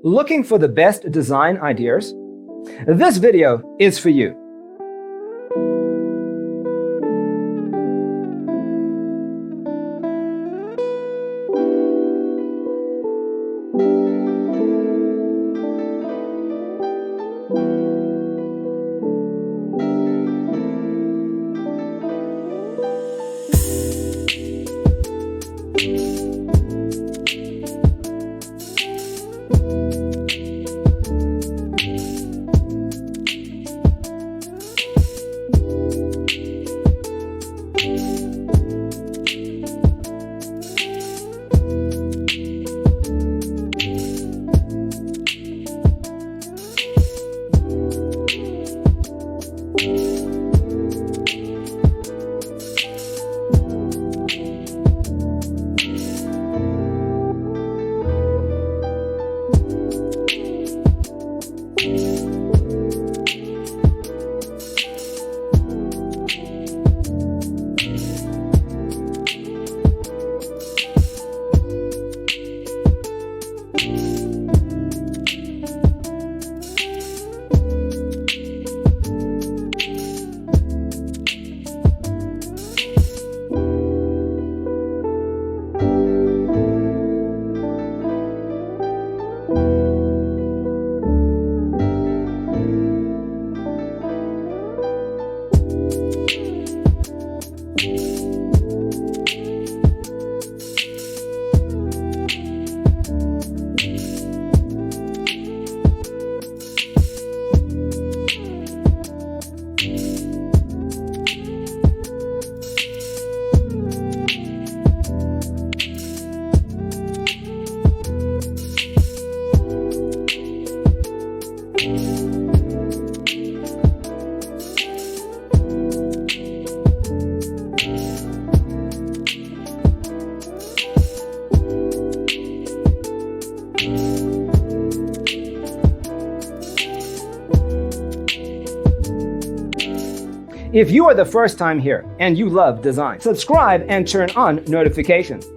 Looking for the best design ideas? This video is for you. If you are the first time here and you love design, subscribe and turn on notifications.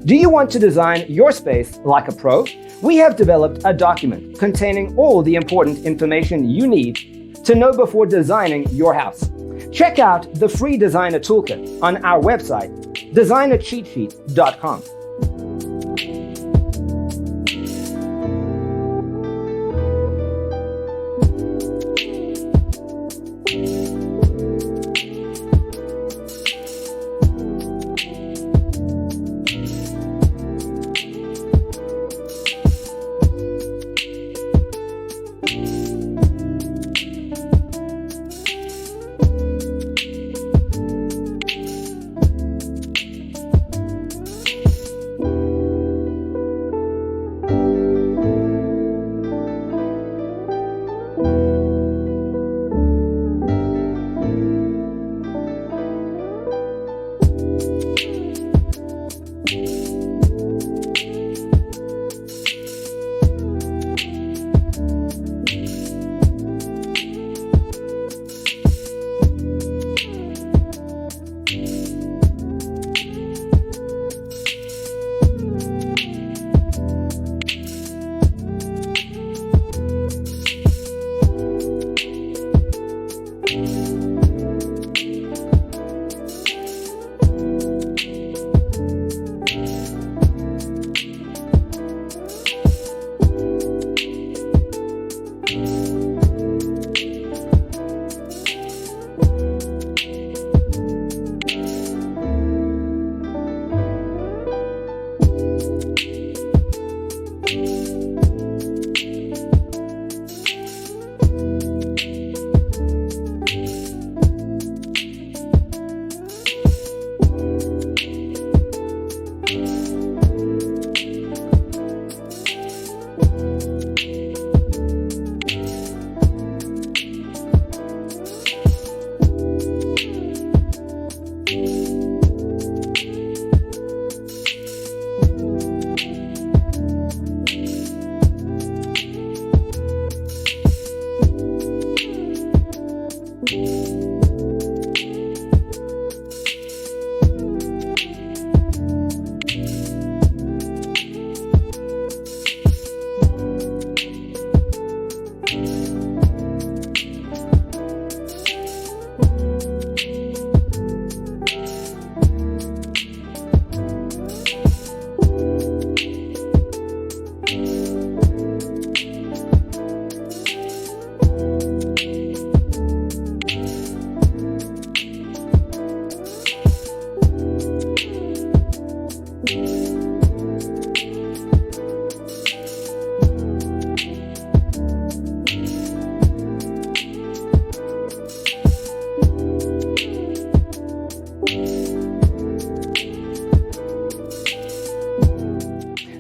Do you want to design your space like a pro? We have developed a document containing all the important information you need to know before designing your house. Check out the free designer toolkit on our website, designercheatsheet.com.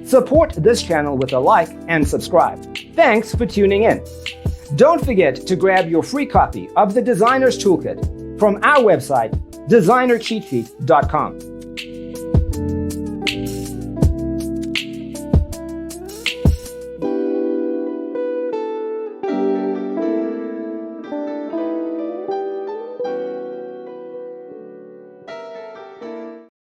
Support this channel with a like and subscribe. Thanks for tuning in. Don't forget to grab your free copy of the Designer's Toolkit from our website, designercheatsheet.com.